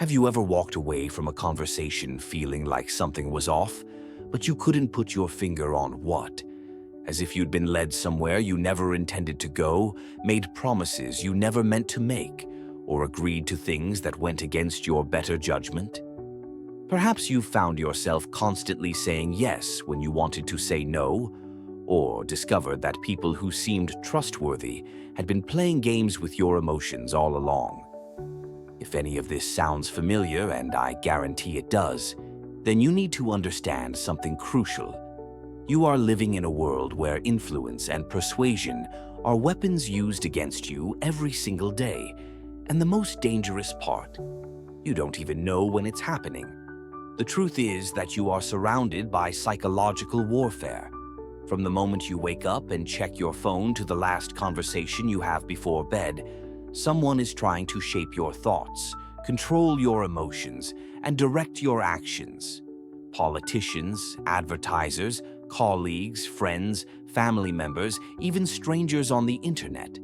Have you ever walked away from a conversation feeling like something was off, but you couldn't put your finger on what? As if you'd been led somewhere you never intended to go, made promises you never meant to make, or agreed to things that went against your better judgment? Perhaps you've found yourself constantly saying yes when you wanted to say no, or discovered that people who seemed trustworthy had been playing games with your emotions all along. If any of this sounds familiar, and I guarantee it does, then you need to understand something crucial. You are living in a world where influence and persuasion are weapons used against you every single day, and the most dangerous part, you don't even know when it's happening. The truth is that you are surrounded by psychological warfare. From the moment you wake up and check your phone to the last conversation you have before bed, someone is trying to shape your thoughts, control your emotions, and direct your actions. Politicians, advertisers, colleagues, friends, family members, even strangers on the internet.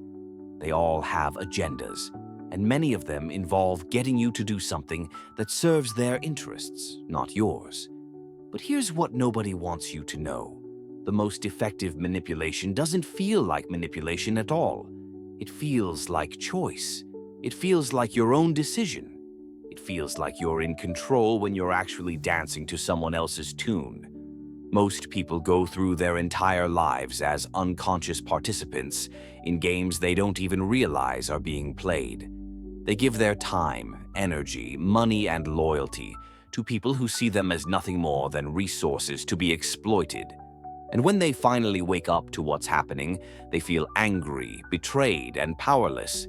They all have agendas, and many of them involve getting you to do something that serves their interests, not yours. But here's what nobody wants you to know. The most effective manipulation doesn't feel like manipulation at all. It feels like choice. It feels like your own decision. It feels like you're in control when you're actually dancing to someone else's tune. Most people go through their entire lives as unconscious participants in games they don't even realize are being played. They give their time, energy, money, and loyalty to people who see them as nothing more than resources to be exploited. And when they finally wake up to what's happening, they feel angry, betrayed, and powerless.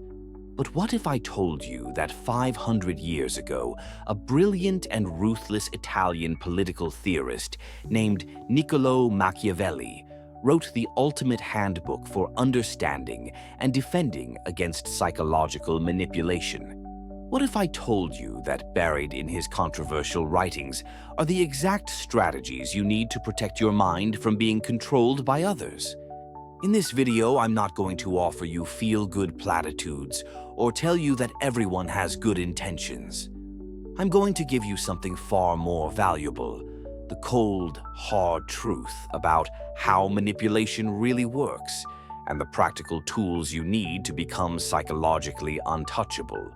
But what if I told you that 500 years ago, a brilliant and ruthless Italian political theorist named Niccolò Machiavelli wrote the ultimate handbook for understanding and defending against psychological manipulation? What if I told you that buried in his controversial writings are the exact strategies you need to protect your mind from being controlled by others? In this video, I'm not going to offer you feel-good platitudes or tell you that everyone has good intentions. I'm going to give you something far more valuable, the cold, hard truth about how manipulation really works and the practical tools you need to become psychologically untouchable.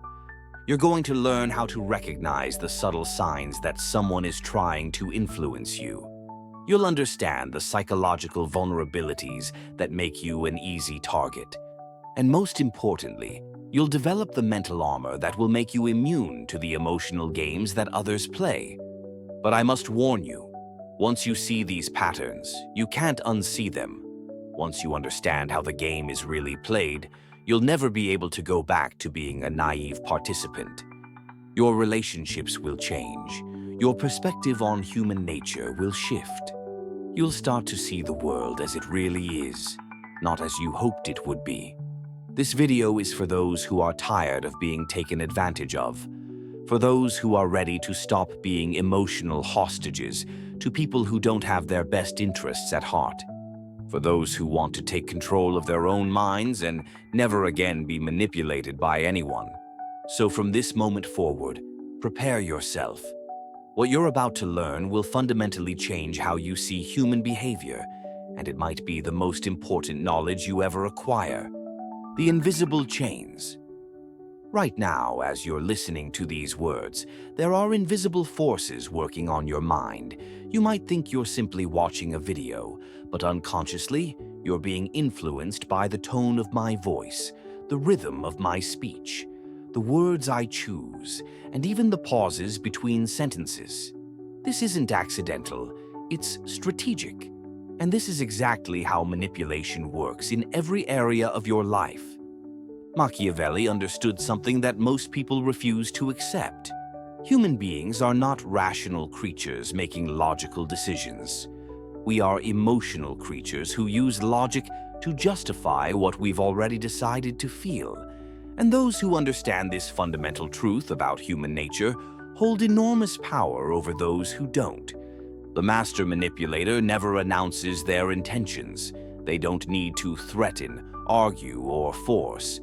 You're going to learn how to recognize the subtle signs that someone is trying to influence you. You'll understand the psychological vulnerabilities that make you an easy target. And most importantly, you'll develop the mental armor that will make you immune to the emotional games that others play. But I must warn you, once you see these patterns, you can't unsee them. Once you understand how the game is really played, you'll never be able to go back to being a naive participant. Your relationships will change. Your perspective on human nature will shift. You'll start to see the world as it really is, not as you hoped it would be. This video is for those who are tired of being taken advantage of, for those who are ready to stop being emotional hostages to people who don't have their best interests at heart, for those who want to take control of their own minds and never again be manipulated by anyone. So from this moment forward, prepare yourself. What you're about to learn will fundamentally change how you see human behavior, and it might be the most important knowledge you ever acquire. The invisible chains. Right now, as you're listening to these words, there are invisible forces working on your mind. You might think you're simply watching a video, but unconsciously, you're being influenced by the tone of my voice, the rhythm of my speech, the words I choose, and even the pauses between sentences. This isn't accidental, it's strategic. And this is exactly how manipulation works in every area of your life. Machiavelli understood something that most people refuse to accept. Human beings are not rational creatures making logical decisions. We are emotional creatures who use logic to justify what we've already decided to feel. And those who understand this fundamental truth about human nature hold enormous power over those who don't. The master manipulator never announces their intentions. They don't need to threaten, argue, or force.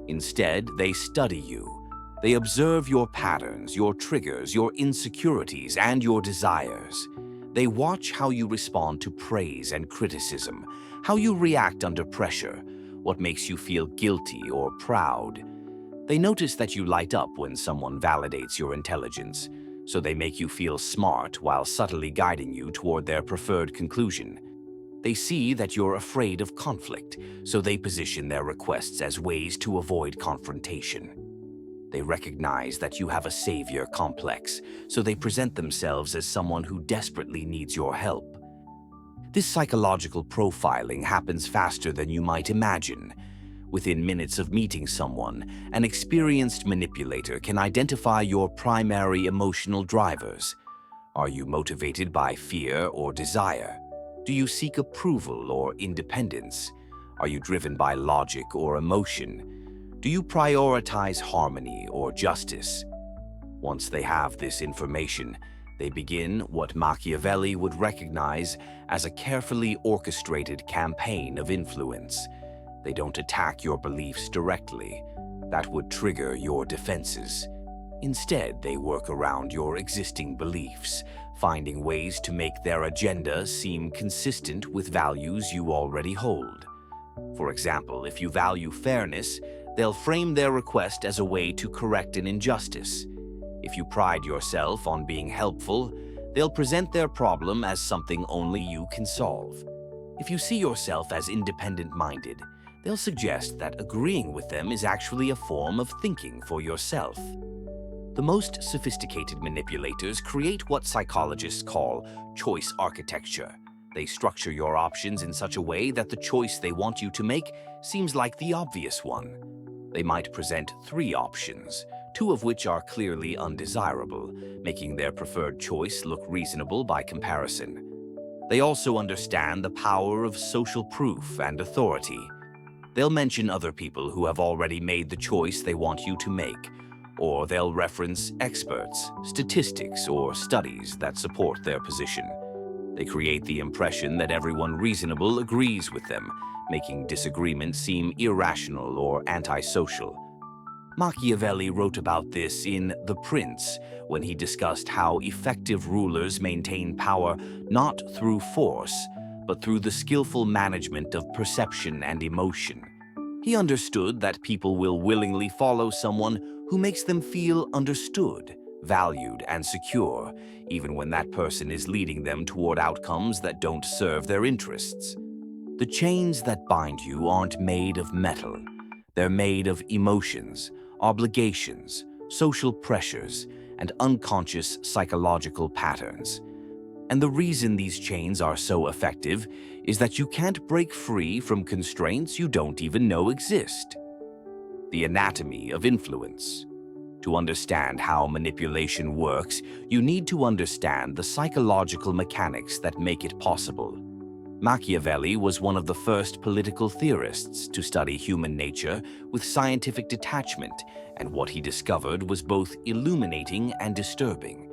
Instead, they study you. They observe your patterns, your triggers, your insecurities, and your desires. They watch how you respond to praise and criticism, how you react under pressure, what makes you feel guilty or proud. They notice that you light up when someone validates your intelligence, so they make you feel smart while subtly guiding you toward their preferred conclusion. They see that you're afraid of conflict, so they position their requests as ways to avoid confrontation. They recognize that you have a savior complex, so they present themselves as someone who desperately needs your help. This psychological profiling happens faster than you might imagine. Within minutes of meeting someone, an experienced manipulator can identify your primary emotional drivers. Are you motivated by fear or desire? Do you seek approval or independence? Are you driven by logic or emotion? Do you prioritize harmony or justice? Once they have this information, they begin what Machiavelli would recognize as a carefully orchestrated campaign of influence. They don't attack your beliefs directly. That would trigger your defenses. Instead, they work around your existing beliefs, finding ways to make their agenda seem consistent with values you already hold. For example, if you value fairness, they'll frame their request as a way to correct an injustice. If you pride yourself on being helpful, they'll present their problem as something only you can solve. If you see yourself as independent-minded, they'll suggest that agreeing with them is actually a form of thinking for yourself. The most sophisticated manipulators create what psychologists call choice architecture. They structure your options in such a way that the choice they want you to make seems like the obvious one. They might present 3 options, 2 of which are clearly undesirable, making their preferred choice look reasonable by comparison. They also understand the power of social proof and authority. They'll mention other people who have already made the choice they want you to make, or they'll reference experts, statistics, or studies that support their position. They create the impression that everyone reasonable agrees with them, making disagreement seem irrational or antisocial. Machiavelli wrote about this in The Prince, when he discussed how effective rulers maintain power not through force, but through the skillful management of perception and emotion. He understood that people will willingly follow someone who makes them feel understood, valued, and secure, even when that person is leading them toward outcomes that don't serve their interests. The chains that bind you aren't made of metal. They're made of emotions, obligations, social pressures, and unconscious psychological patterns. And the reason these chains are so effective is that you can't break free from constraints you don't even know exist. The anatomy of influence. To understand how manipulation works, you need to understand the psychological mechanics that make it possible. Machiavelli was one of the first political theorists to study human nature with scientific detachment, and what he discovered was both illuminating and disturbing.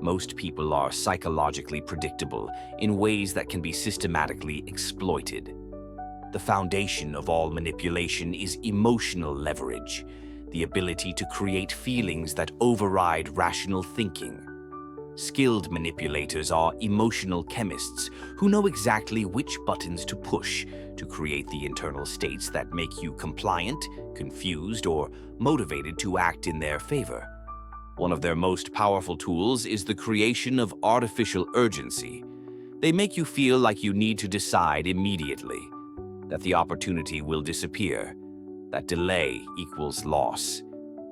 Most people are psychologically predictable in ways that can be systematically exploited. The foundation of all manipulation is emotional leverage, the ability to create feelings that override rational thinking. Skilled manipulators are emotional chemists who know exactly which buttons to push to create the internal states that make you compliant, confused, or motivated to act in their favor. One of their most powerful tools is the creation of artificial urgency. They make you feel like you need to decide immediately, that the opportunity will disappear, that delay equals loss.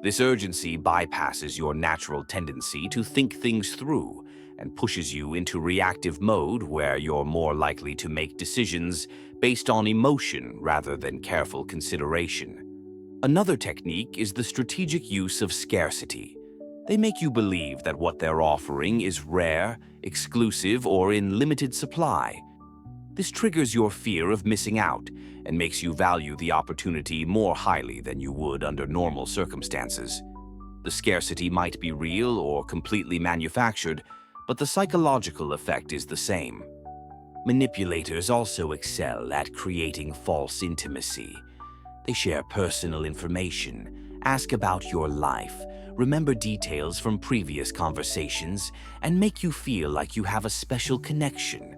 This urgency bypasses your natural tendency to think things through and pushes you into reactive mode where you're more likely to make decisions based on emotion rather than careful consideration. Another technique is the strategic use of scarcity. They make you believe that what they're offering is rare, exclusive, or in limited supply. This triggers your fear of missing out and makes you value the opportunity more highly than you would under normal circumstances. The scarcity might be real or completely manufactured, but the psychological effect is the same. Manipulators also excel at creating false intimacy. They share personal information, ask about your life, remember details from previous conversations, and make you feel like you have a special connection.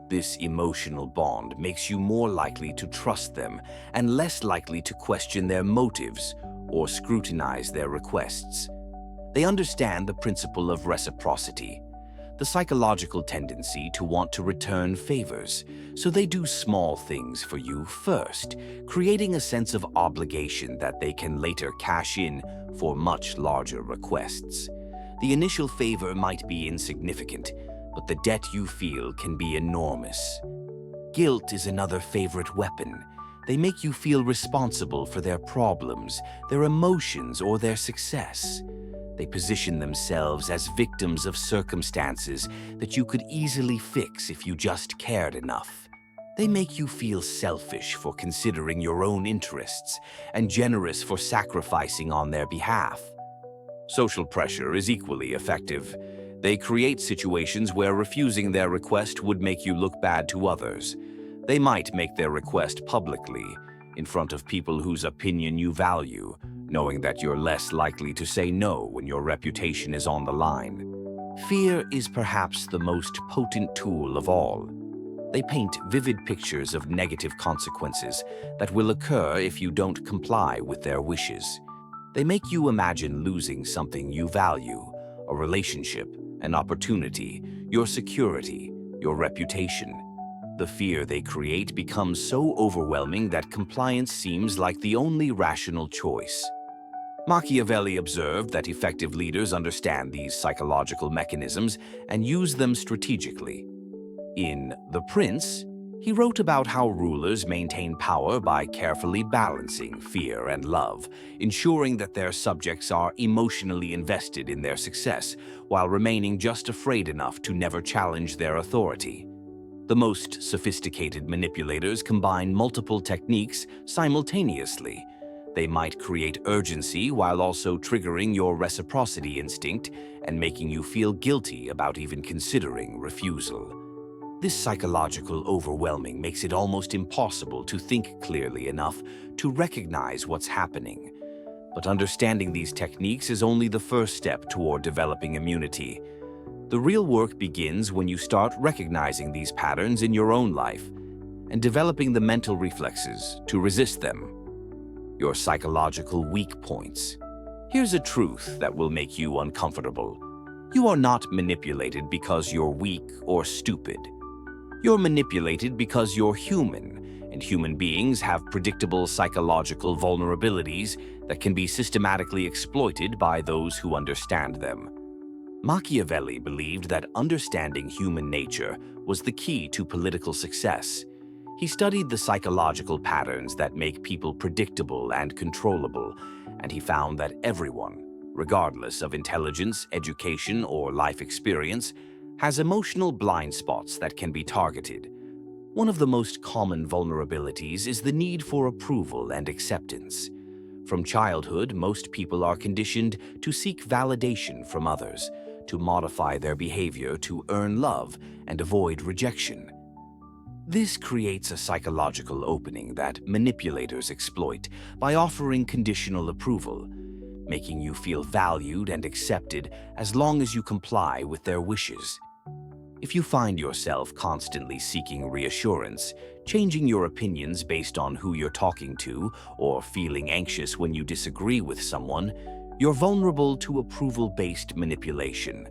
This emotional bond makes you more likely to trust them and less likely to question their motives or scrutinize their requests. They understand the principle of reciprocity, the psychological tendency to want to return favors, so they do small things for you first, creating a sense of obligation that they can later cash in for much larger requests. The initial favor might be insignificant, but the debt you feel can be enormous. Guilt is another favorite weapon. They make you feel responsible for their problems, their emotions, or their success. They position themselves as victims of circumstances that you could easily fix if you just cared enough. They make you feel selfish for considering your own interests and generous for sacrificing on their behalf. Social pressure is equally effective. They create situations where refusing their request would make you look bad to others. They might make their request publicly, in front of people whose opinion you value, knowing that you're less likely to say no when your reputation is on the line. Fear is perhaps the most potent tool of all. They paint vivid pictures of negative consequences that will occur if you don't comply with their wishes. They make you imagine losing something you value, a relationship, an opportunity, your security, your reputation. The fear they create becomes so overwhelming that compliance seems like the only rational choice. Machiavelli observed that effective leaders understand these psychological mechanisms and use them strategically. In The Prince, he wrote about how rulers maintain power by carefully balancing fear and love, ensuring that their subjects are emotionally invested in their success, while remaining just afraid enough to never challenge their authority. The most sophisticated manipulators combine multiple techniques simultaneously. They might create urgency while also triggering your reciprocity instinct and making you feel guilty about even considering refusal. This psychological overwhelming makes it almost impossible to think clearly enough to recognize what's happening. But understanding these techniques is only the first step toward developing immunity. The real work begins when you start recognizing these patterns in your own life and developing the mental reflexes to resist them. Your psychological weak points. Here's a truth that will make you uncomfortable. You are not manipulated because you're weak or stupid. You're manipulated because you're human, and human beings have predictable psychological vulnerabilities that can be systematically exploited by those who understand them. Machiavelli believed that understanding human nature was the key to political success. He studied the psychological patterns that make people predictable and controllable, and he found that everyone, regardless of intelligence, education, or life experience, has emotional blind spots that can be targeted. One of the most common vulnerabilities is the need for approval and acceptance. From childhood, most people are conditioned to seek validation from others, to modify their behavior to earn love and avoid rejection. This creates a psychological opening that manipulators exploit by offering conditional approval, making you feel valued and accepted as long as you comply with their wishes. If you find yourself constantly seeking reassurance, changing your opinions based on who you're talking to, or feeling anxious when you disagree with someone, you're vulnerable to approval-based manipulation.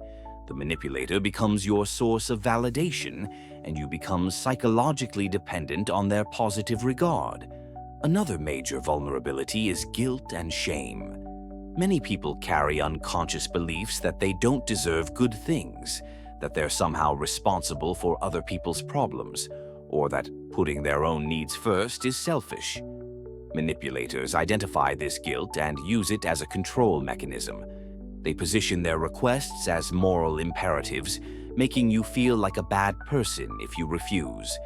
The manipulator becomes your source of validation, and you become psychologically dependent on their positive regard. Another major vulnerability is guilt and shame. Many people carry unconscious beliefs that they don't deserve good things, that they're somehow responsible for other people's problems, or that putting their own needs first is selfish. Manipulators identify this guilt and use it as a control mechanism. They position their requests as moral imperatives, making you feel like a bad person if you refuse.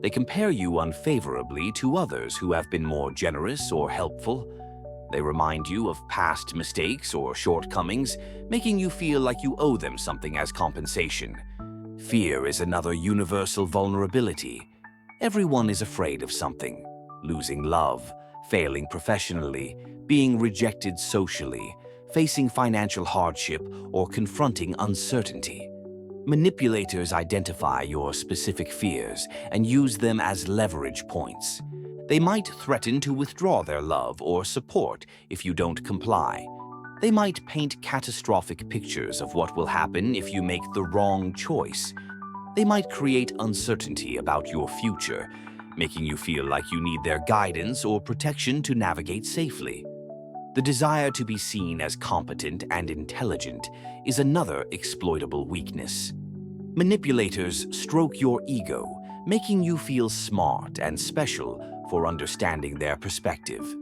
They compare you unfavorably to others who have been more generous or helpful. They remind you of past mistakes or shortcomings, making you feel like you owe them something as compensation. Fear is another universal vulnerability. Everyone is afraid of something: losing love, failing professionally, being rejected socially, facing financial hardship, or confronting uncertainty. Manipulators identify your specific fears and use them as leverage points. They might threaten to withdraw their love or support if you don't comply. They might paint catastrophic pictures of what will happen if you make the wrong choice. They might create uncertainty about your future, making you feel like you need their guidance or protection to navigate safely. The desire to be seen as competent and intelligent is another exploitable weakness. Manipulators stroke your ego, making you feel smart and special for understanding their perspective.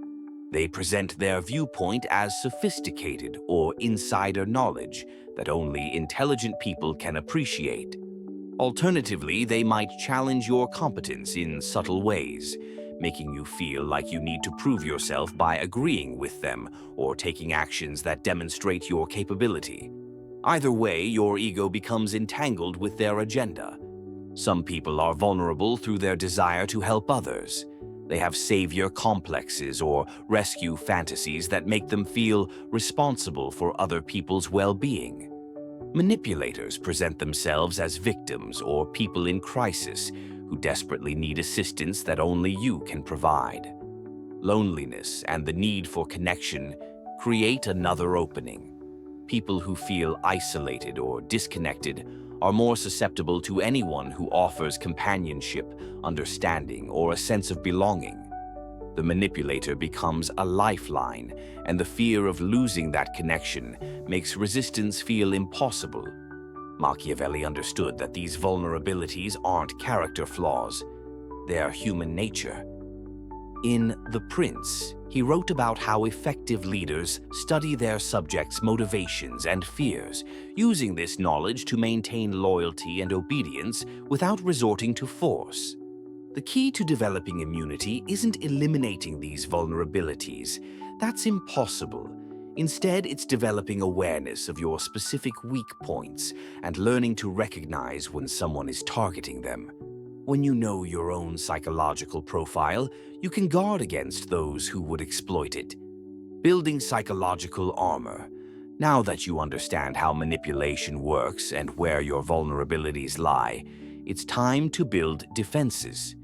They present their viewpoint as sophisticated or insider knowledge that only intelligent people can appreciate. Alternatively, they might challenge your competence in subtle ways, making you feel like you need to prove yourself by agreeing with them or taking actions that demonstrate your capability. Either way, your ego becomes entangled with their agenda. Some people are vulnerable through their desire to help others. They have savior complexes or rescue fantasies that make them feel responsible for other people's well-being. Manipulators present themselves as victims or people in crisis who desperately need assistance that only you can provide. Loneliness and the need for connection create another opening. People who feel isolated or disconnected are more susceptible to anyone who offers companionship, understanding, or a sense of belonging. The manipulator becomes a lifeline, and the fear of losing that connection makes resistance feel impossible. Machiavelli understood that these vulnerabilities aren't character flaws, they are human nature. In The Prince, he wrote about how effective leaders study their subjects' motivations and fears, using this knowledge to maintain loyalty and obedience without resorting to force. The key to developing immunity isn't eliminating these vulnerabilities. That's impossible. Instead, it's developing awareness of your specific weak points and learning to recognize when someone is targeting them. When you know your own psychological profile, you can guard against those who would exploit it. Building psychological armor. Now that you understand how manipulation works and where your vulnerabilities lie, it's time to build defenses.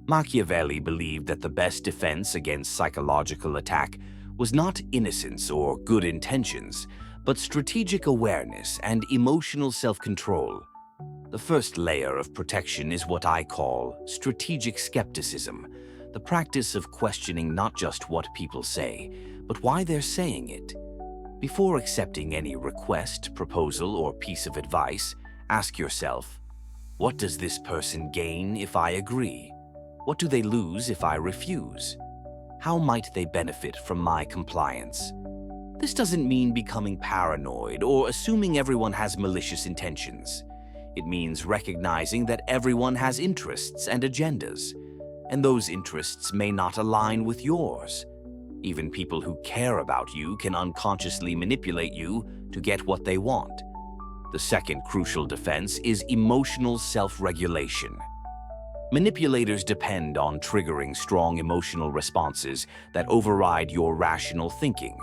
Machiavelli believed that the best defense against psychological attack was not innocence or good intentions, but strategic awareness and emotional self-control. The first layer of protection is what I call strategic skepticism, the practice of questioning not just what people say, but why they're saying it. Before accepting any request, proposal, or piece of advice, ask yourself, what does this person gain if I agree? What do they lose if I refuse? How might they benefit from my compliance? This doesn't mean becoming paranoid or assuming everyone has malicious intentions. It means recognizing that everyone has interests and agendas, and those interests may not align with yours. Even people who care about you can unconsciously manipulate you to get what they want. The second crucial defense is emotional self-regulation. Manipulators depend on triggering strong emotional responses that override your rational thinking.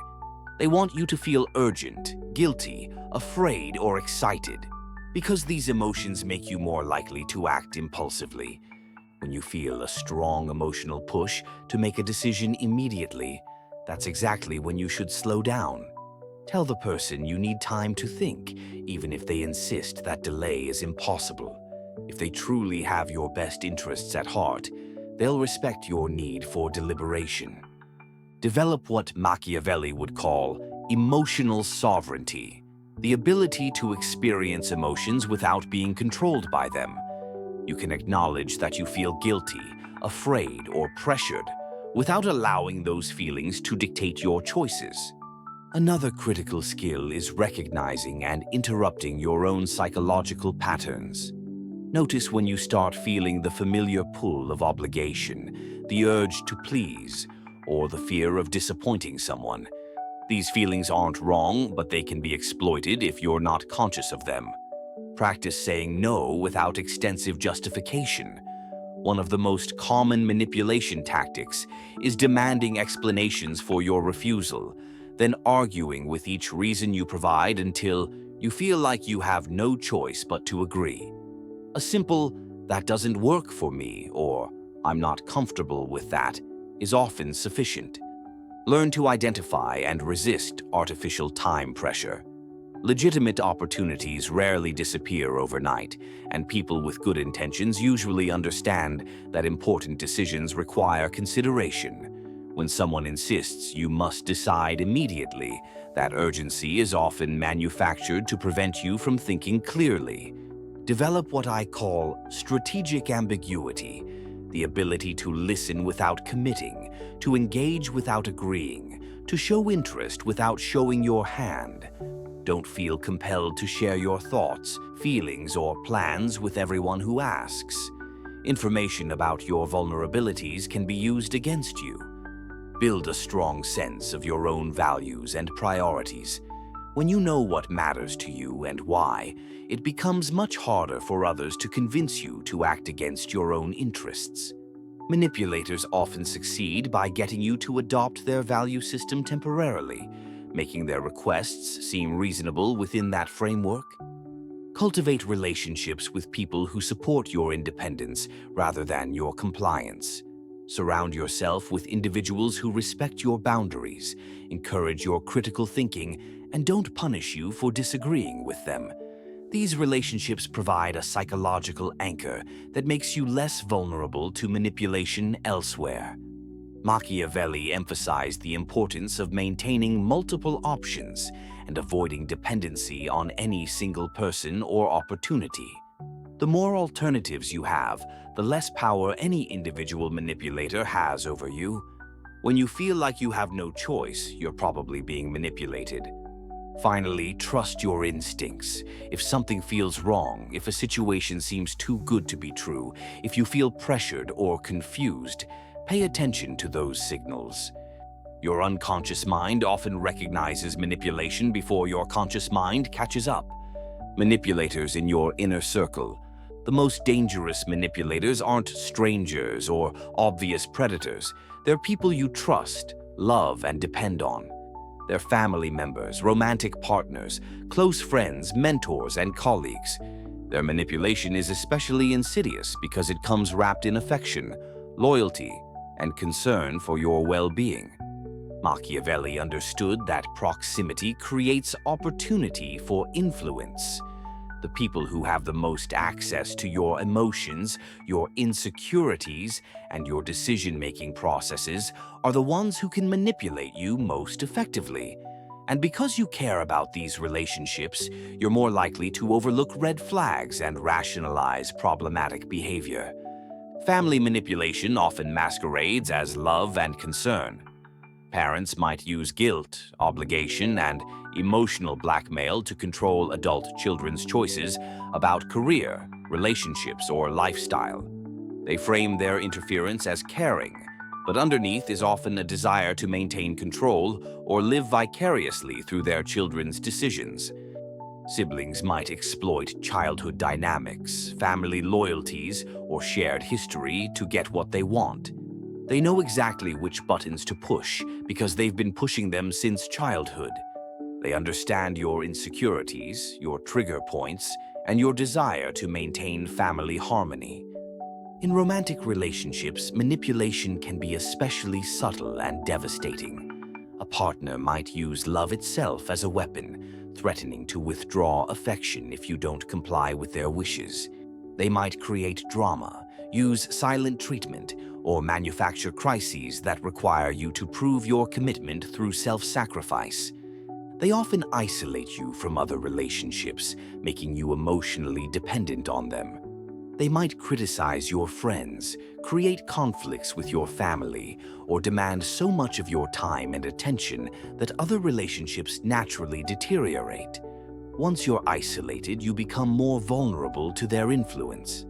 They want you to feel urgent, guilty, afraid, or excited, because these emotions make you more likely to act impulsively. When you feel a strong emotional push to make a decision immediately, that's exactly when you should slow down. Tell the person you need time to think, even if they insist that delay is impossible. If they truly have your best interests at heart, they'll respect your need for deliberation. Develop what Machiavelli would call emotional sovereignty, the ability to experience emotions without being controlled by them. You can acknowledge that you feel guilty, afraid, or pressured without allowing those feelings to dictate your choices. Another critical skill is recognizing and interrupting your own psychological patterns. Notice when you start feeling the familiar pull of obligation, the urge to please, or the fear of disappointing someone. These feelings aren't wrong, but they can be exploited if you're not conscious of them. Practice saying no without extensive justification. One of the most common manipulation tactics is demanding explanations for your refusal. then arguing with each reason you provide until you feel like you have no choice but to agree. A simple, "that doesn't work for me," or "I'm not comfortable with that," is often sufficient. Learn to identify and resist artificial time pressure. Legitimate opportunities rarely disappear overnight, and people with good intentions usually understand that important decisions require consideration. When someone insists you must decide immediately, that urgency is often manufactured to prevent you from thinking clearly. Develop what I call strategic ambiguity, the ability to listen without committing, to engage without agreeing, to show interest without showing your hand. Don't feel compelled to share your thoughts, feelings, or plans with everyone who asks. Information about your vulnerabilities can be used against you. Build a strong sense of your own values and priorities. When you know what matters to you and why, it becomes much harder for others to convince you to act against your own interests. Manipulators often succeed by getting you to adopt their value system temporarily, making their requests seem reasonable within that framework. Cultivate relationships with people who support your independence rather than your compliance. Surround yourself with individuals who respect your boundaries, encourage your critical thinking, and don't punish you for disagreeing with them. These relationships provide a psychological anchor that makes you less vulnerable to manipulation elsewhere. Machiavelli emphasized the importance of maintaining multiple options and avoiding dependency on any single person or opportunity. The more alternatives you have, the less power any individual manipulator has over you. When you feel like you have no choice, you're probably being manipulated. Finally, trust your instincts. If something feels wrong, if a situation seems too good to be true, if you feel pressured or confused, pay attention to those signals. Your unconscious mind often recognizes manipulation before your conscious mind catches up. Manipulators in your inner circle. The most dangerous manipulators aren't strangers or obvious predators. They're people you trust, love, and depend on. They're family members, romantic partners, close friends, mentors, and colleagues. Their manipulation is especially insidious because it comes wrapped in affection, loyalty, and concern for your well-being. Machiavelli understood that proximity creates opportunity for influence. The people who have the most access to your emotions, your insecurities, and your decision-making processes are the ones who can manipulate you most effectively. And because you care about these relationships, you're more likely to overlook red flags and rationalize problematic behavior. Family manipulation often masquerades as love and concern. Parents might use guilt, obligation, and emotional blackmail to control adult children's choices about career, relationships, or lifestyle. They frame their interference as caring, but underneath is often a desire to maintain control or live vicariously through their children's decisions. Siblings might exploit childhood dynamics, family loyalties, or shared history to get what they want. They know exactly which buttons to push because they've been pushing them since childhood. They understand your insecurities, your trigger points, and your desire to maintain family harmony. In romantic relationships, manipulation can be especially subtle and devastating. A partner might use love itself as a weapon, threatening to withdraw affection if you don't comply with their wishes. They might create drama, use silent treatment, or manufacture crises that require you to prove your commitment through self-sacrifice. They often isolate you from other relationships, making you emotionally dependent on them. They might criticize your friends, create conflicts with your family, or demand so much of your time and attention that other relationships naturally deteriorate. Once you're isolated, you become more vulnerable to their influence.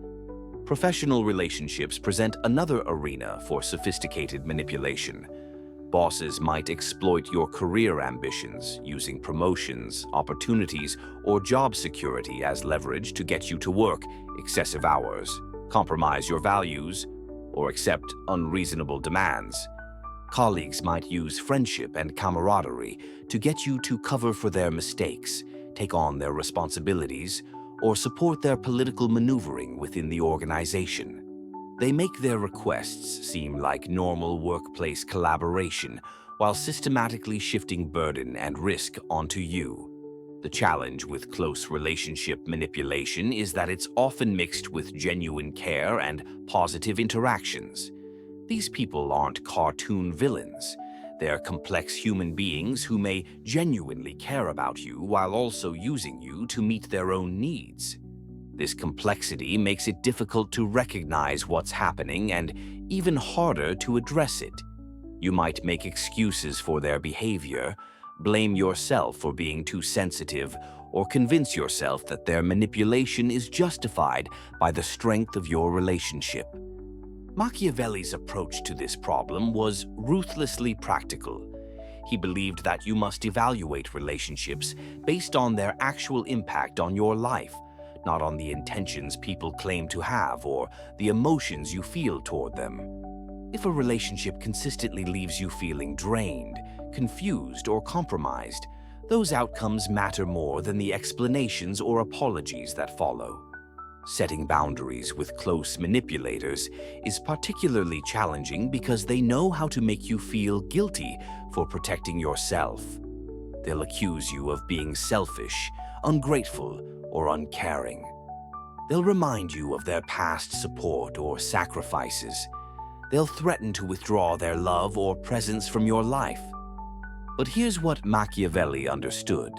Professional relationships present another arena for sophisticated manipulation. Bosses might exploit your career ambitions, using promotions, opportunities, or job security as leverage to get you to work excessive hours, compromise your values, or accept unreasonable demands. Colleagues might use friendship and camaraderie to get you to cover for their mistakes, take on their responsibilities, or support their political maneuvering within the organization. They make their requests seem like normal workplace collaboration while systematically shifting burden and risk onto you. The challenge with close relationship manipulation is that it's often mixed with genuine care and positive interactions. These people aren't cartoon villains. They're complex human beings who may genuinely care about you while also using you to meet their own needs. This complexity makes it difficult to recognize what's happening and even harder to address it. You might make excuses for their behavior, blame yourself for being too sensitive, or convince yourself that their manipulation is justified by the strength of your relationship. Machiavelli's approach to this problem was ruthlessly practical. He believed that you must evaluate relationships based on their actual impact on your life, not on the intentions people claim to have or the emotions you feel toward them. If a relationship consistently leaves you feeling drained, confused, or compromised, those outcomes matter more than the explanations or apologies that follow. Setting boundaries with close manipulators is particularly challenging because they know how to make you feel guilty for protecting yourself. They'll accuse you of being selfish, ungrateful, or uncaring. They'll remind you of their past support or sacrifices. They'll threaten to withdraw their love or presence from your life. But here's what Machiavelli understood.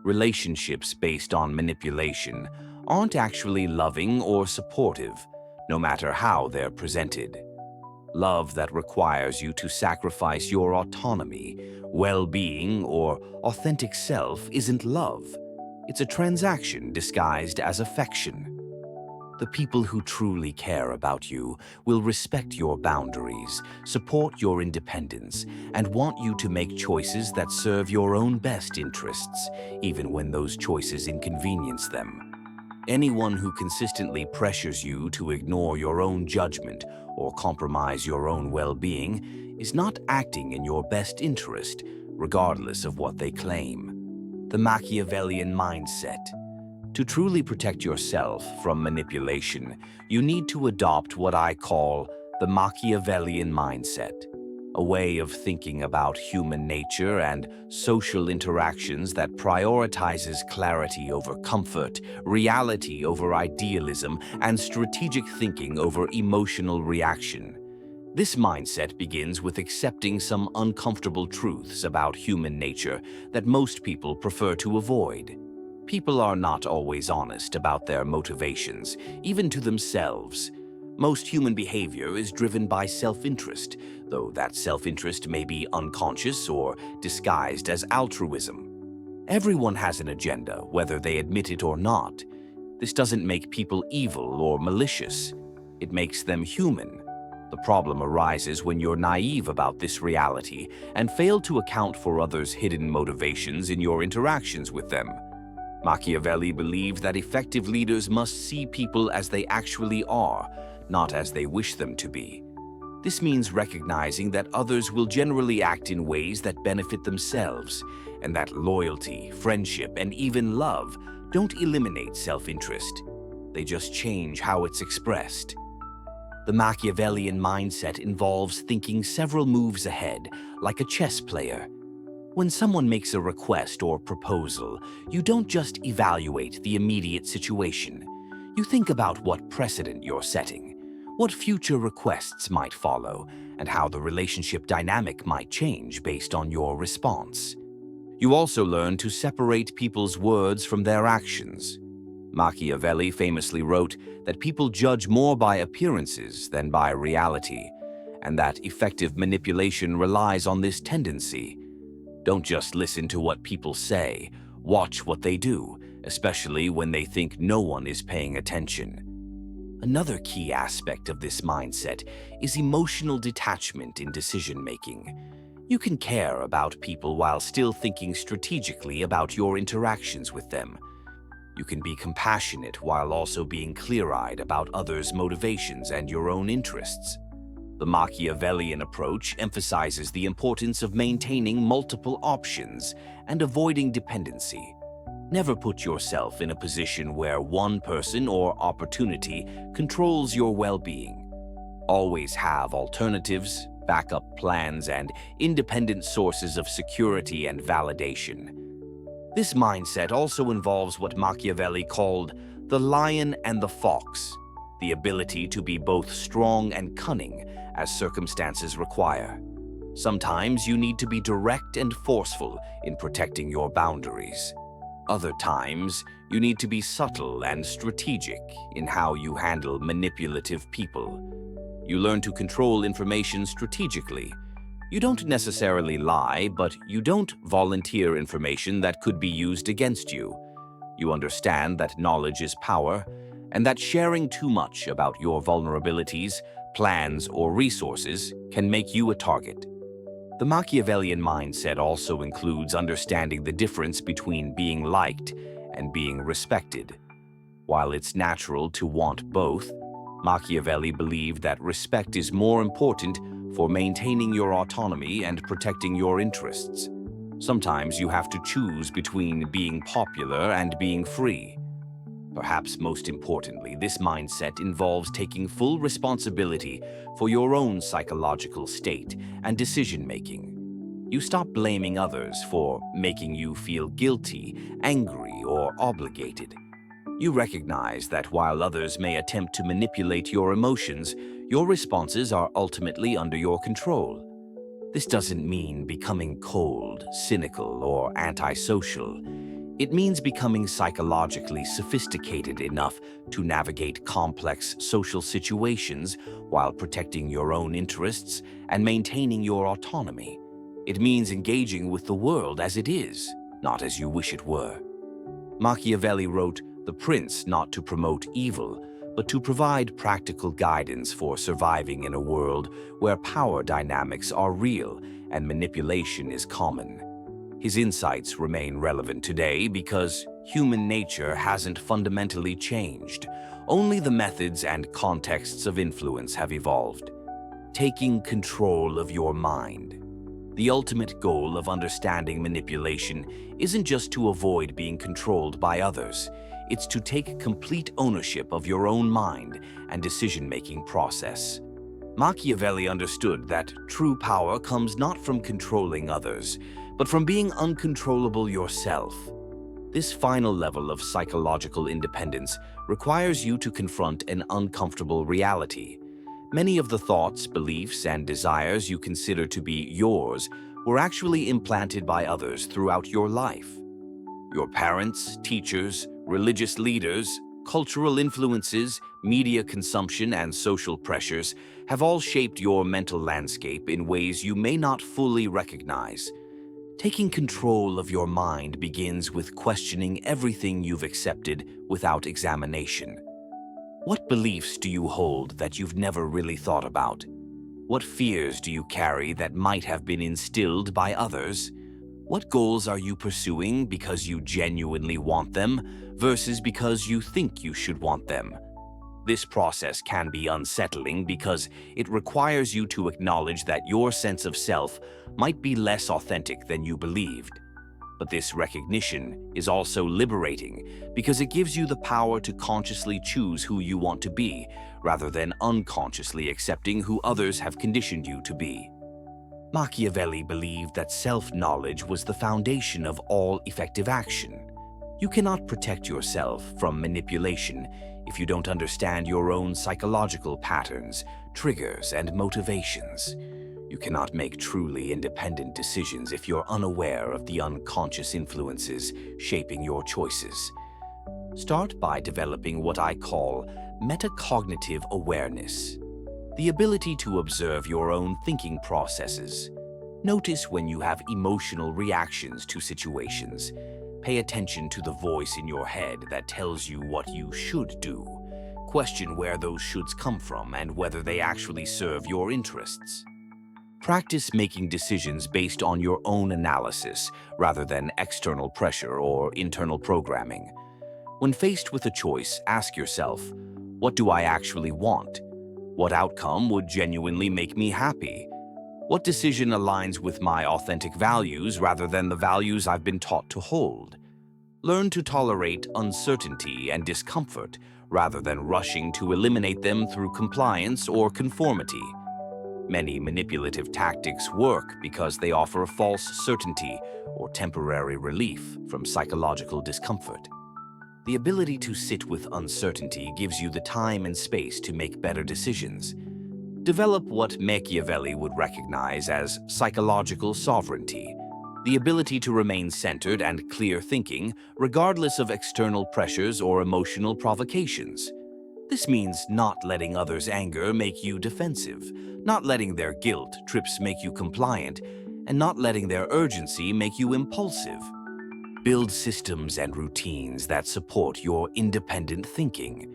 Relationships based on manipulation aren't actually loving or supportive, no matter how they're presented. Love that requires you to sacrifice your autonomy, well-being, or authentic self isn't love. It's a transaction disguised as affection. The people who truly care about you will respect your boundaries, support your independence, and want you to make choices that serve your own best interests, even when those choices inconvenience them. Anyone who consistently pressures you to ignore your own judgment or compromise your own well-being is not acting in your best interest, regardless of what they claim. The Machiavellian mindset. To truly protect yourself from manipulation, you need to adopt what I call the Machiavellian mindset, a way of thinking about human nature and social interactions that prioritizes clarity over comfort, reality over idealism, and strategic thinking over emotional reaction. This mindset begins with accepting some uncomfortable truths about human nature that most people prefer to avoid. People are not always honest about their motivations, even to themselves. Most human behavior is driven by self-interest, though that self-interest may be unconscious or disguised as altruism. Everyone has an agenda, whether they admit it or not. This doesn't make people evil or malicious. It makes them human. The problem arises when you're naive about this reality and fail to account for others' hidden motivations in your interactions with them. Machiavelli believed that effective leaders must see people as they actually are, not as they wish them to be. This means recognizing that others will generally act in ways that benefit themselves, and that loyalty, friendship, and even love don't eliminate self-interest. They just change how it's expressed. The Machiavellian mindset involves thinking several moves ahead, like a chess player. When someone makes a request or proposal, you don't just evaluate the immediate situation. You think about what precedent you're setting, what future requests might follow, and how the relationship dynamic might change based on your response. You also learn to separate people's words from their actions. Machiavelli famously wrote that people judge more by appearances than by reality, and that effective manipulation relies on this tendency. Don't just listen to what people say, watch what they do, especially when they think no one is paying attention. Another key aspect of this mindset is emotional detachment in decision-making. You can care about people while still thinking strategically about your interactions with them. You can be compassionate while also being clear-eyed about others' motivations and your own interests. The Machiavellian approach emphasizes the importance of maintaining multiple options and avoiding dependency. Never put yourself in a position where one person or opportunity controls your well-being. Always have alternatives, backup plans, and independent sources of security and validation. This mindset also involves what Machiavelli called the lion and the fox, the ability to be both strong and cunning as circumstances require. Sometimes you need to be direct and forceful in protecting your boundaries. Other times, you need to be subtle and strategic in how you handle manipulative people. You learn to control information strategically. You don't necessarily lie, but you don't volunteer information that could be used against you. You understand that knowledge is power, and that sharing too much about your vulnerabilities, plans, or resources can make you a target. The Machiavellian mindset also includes understanding the difference between being liked and being respected. While it's natural to want both, Machiavelli believed that respect is more important for maintaining your autonomy and protecting your interests. Sometimes you have to choose between being popular and being free. Perhaps most importantly, this mindset involves taking full responsibility for your own psychological state and decision-making. You stop blaming others for making you feel guilty, angry, or obligated. You recognize that while others may attempt to manipulate your emotions, your responses are ultimately under your control. This doesn't mean becoming cold, cynical, or antisocial. It means becoming psychologically sophisticated enough to navigate complex social situations while protecting your own interests and maintaining your autonomy. It means engaging with the world as it is, not as you wish it were. Machiavelli wrote, "The prince not to promote evil, but to provide practical guidance for surviving in a world where power dynamics are real and manipulation is common." His insights remain relevant today because human nature hasn't fundamentally changed. Only the methods and contexts of influence have evolved. Taking control of your mind. The ultimate goal of understanding manipulation isn't just to avoid being controlled by others. It's to take complete ownership of your own mind and decision-making process. Machiavelli understood that true power comes not from controlling others, but from being uncontrollable yourself. This final level of psychological independence requires you to confront an uncomfortable reality. Many of the thoughts, beliefs, and desires you consider to be yours were actually implanted by others throughout your life. Your parents, teachers, religious leaders, cultural influences, media consumption, and social pressures have all shaped your mental landscape in ways you may not fully recognize. Taking control of your mind begins with questioning everything you've accepted without examination. What beliefs do you hold that you've never really thought about? What fears do you carry that might have been instilled by others? What goals are you pursuing because you genuinely want them versus because you think you should want them? This process can be unsettling because it requires you to acknowledge that your sense of self might be less authentic than you believed. But this recognition is also liberating because it gives you the power to consciously choose who you want to be, rather than unconsciously accepting who others have conditioned you to be. Machiavelli believed that self-knowledge was the foundation of all effective action. You cannot protect yourself from manipulation if you don't understand your own psychological patterns, triggers, and motivations. You cannot make truly independent decisions if you're unaware of the unconscious influences shaping your choices. Start by developing what I call metacognitive awareness, the ability to observe your own thinking processes. Notice when you have emotional reactions to situations. Pay attention to the voice in your head that tells you what you should do. Question where those shoulds come from and whether they actually serve your interests. Practice making decisions based on your own analysis rather than external pressure or internal programming. When faced with a choice, ask yourself, what do I actually want? What outcome would genuinely make me happy? What decision aligns with my authentic values rather than the values I've been taught to hold? Learn to tolerate uncertainty and discomfort rather than rushing to eliminate them through compliance or conformity. Many manipulative tactics work because they offer a false certainty or temporary relief from psychological discomfort. The ability to sit with uncertainty gives you the time and space to make better decisions. Develop what Machiavelli would recognize as psychological sovereignty, the ability to remain centered and clear-thinking regardless of external pressures or emotional provocations. This means not letting others' anger make you defensive, not letting their guilt trips make you compliant, and not letting their urgency make you impulsive. Build systems and routines that support your independent thinking.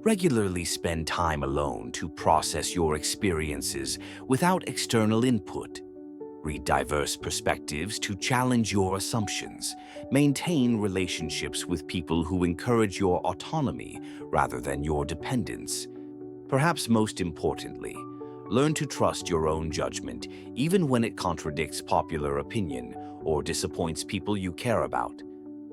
Regularly spend time alone to process your experiences without external input. Read diverse perspectives to challenge your assumptions. Maintain relationships with people who encourage your autonomy rather than your dependence. Perhaps most importantly, learn to trust your own judgment even when it contradicts popular opinion or disappoints people you care about.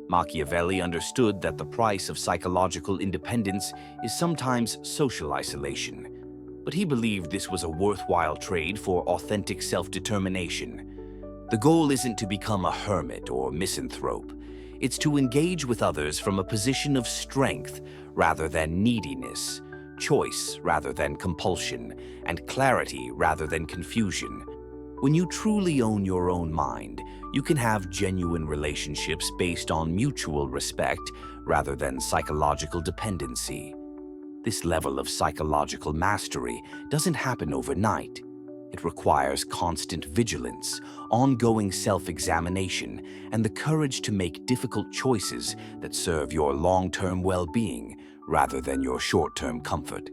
Machiavelli understood that the price of psychological independence is sometimes social isolation, but he believed this was a worthwhile trade for authentic self-determination. The goal isn't to become a hermit or misanthrope. It's to engage with others from a position of strength rather than neediness, choice rather than compulsion, and clarity rather than confusion. When you truly own your own mind, you can have genuine relationships based on mutual respect rather than psychological dependency. This level of psychological mastery doesn't happen overnight. It requires constant vigilance, ongoing self-examination, and the courage to make difficult choices that serve your long-term well-being rather than your short-term comfort.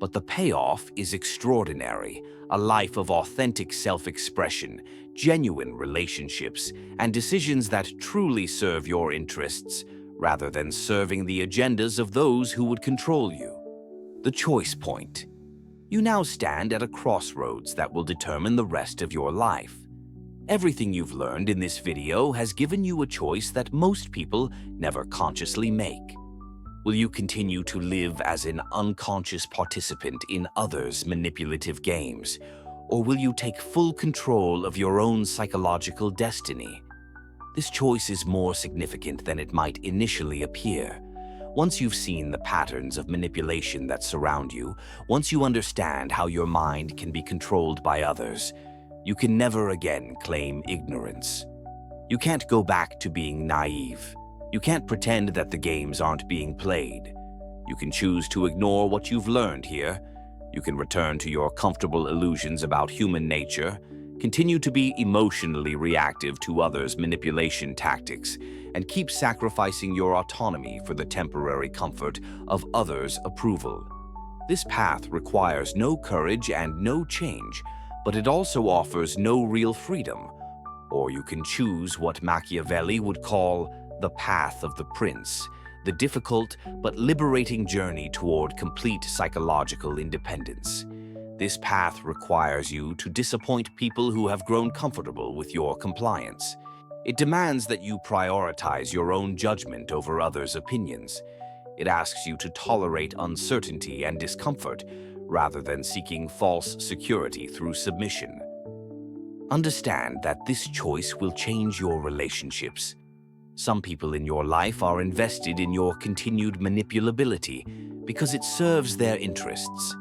But the payoff is extraordinary, a life of authentic self-expression, genuine relationships, and decisions that truly serve your interests, rather than serving the agendas of those who would control you. The choice point. You now stand at a crossroads that will determine the rest of your life. Everything you've learned in this video has given you a choice that most people never consciously make. Will you continue to live as an unconscious participant in others' manipulative games, or will you take full control of your own psychological destiny? This choice is more significant than it might initially appear. Once you've seen the patterns of manipulation that surround you, once you understand how your mind can be controlled by others, you can never again claim ignorance. You can't go back to being naive. You can't pretend that the games aren't being played. You can choose to ignore what you've learned here. You can return to your comfortable illusions about human nature, continue to be emotionally reactive to others' manipulation tactics, and keep sacrificing your autonomy for the temporary comfort of others' approval. This path requires no courage and no change, but it also offers no real freedom. Or you can choose what Machiavelli would call the path of the prince, the difficult but liberating journey toward complete psychological independence. This path requires you to disappoint people who have grown comfortable with your compliance. It demands that you prioritize your own judgment over others' opinions. It asks you to tolerate uncertainty and discomfort rather than seeking false security through submission. Understand that this choice will change your relationships. Some people in your life are invested in your continued manipulability because it serves their interests.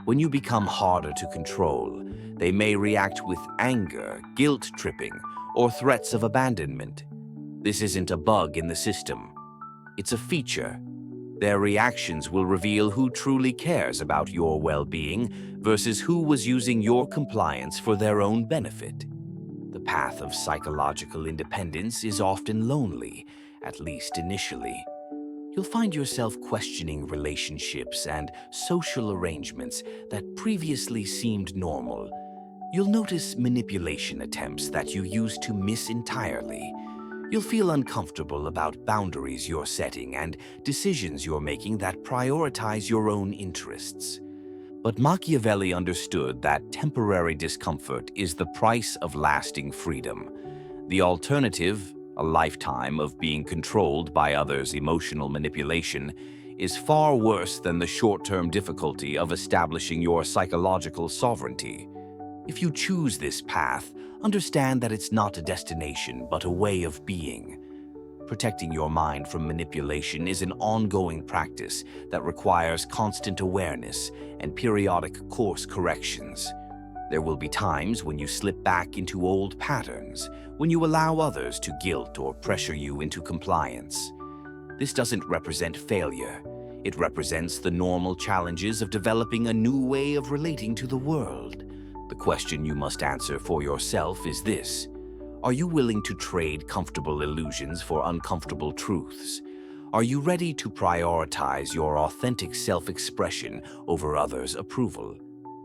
When you become harder to control, they may react with anger, guilt-tripping, or threats of abandonment. This isn't a bug in the system. It's a feature. Their reactions will reveal who truly cares about your well-being versus who was using your compliance for their own benefit. The path of psychological independence is often lonely, at least initially. You'll find yourself questioning relationships and social arrangements that previously seemed normal. You'll notice manipulation attempts that you used to miss entirely. You'll feel uncomfortable about boundaries you're setting and decisions you're making that prioritize your own interests. But Machiavelli understood that temporary discomfort is the price of lasting freedom. The alternative, a lifetime of being controlled by others' emotional manipulation, is far worse than the short-term difficulty of establishing your psychological sovereignty. If you choose this path, understand that it's not a destination but a way of being. Protecting your mind from manipulation is an ongoing practice that requires constant awareness and periodic course corrections. There will be times when you slip back into old patterns, when you allow others to guilt or pressure you into compliance. This doesn't represent failure. It represents the normal challenges of developing a new way of relating to the world. The question you must answer for yourself is this: are you willing to trade comfortable illusions for uncomfortable truths? Are you ready to prioritize your authentic self-expression over others' approval?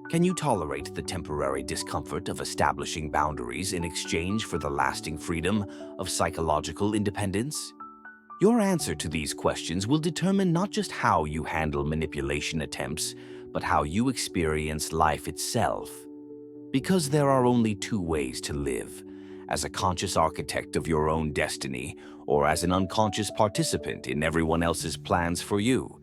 Can you tolerate the temporary discomfort of establishing boundaries in exchange for the lasting freedom of psychological independence? Your answer to these questions will determine not just how you handle manipulation attempts, but how you experience life itself. Because there are only two ways to live: as a conscious architect of your own destiny, or as an unconscious participant in everyone else's plans for you.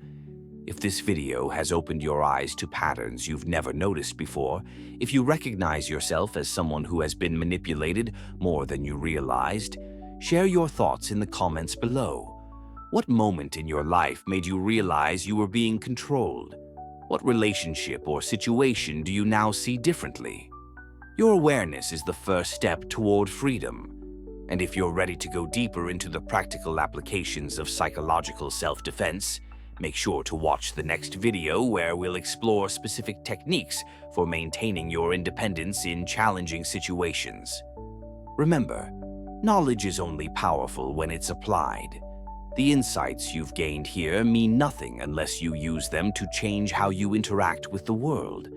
If this video has opened your eyes to patterns you've never noticed before, if you recognize yourself as someone who has been manipulated more than you realized, share your thoughts in the comments below. What moment in your life made you realize you were being controlled? What relationship or situation do you now see differently? Your awareness is the first step toward freedom. And if you're ready to go deeper into the practical applications of psychological self-defense, make sure to watch the next video where we'll explore specific techniques for maintaining your independence in challenging situations. Remember, knowledge is only powerful when it's applied. The insights you've gained here mean nothing unless you use them to change how you interact with the world.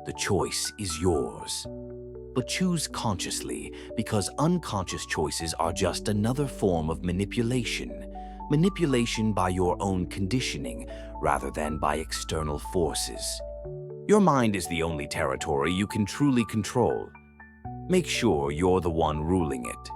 The choice is yours. But choose consciously, because unconscious choices are just another form of manipulation. Manipulation by your own conditioning rather than by external forces. Your mind is the only territory you can truly control. Make sure you're the one ruling it.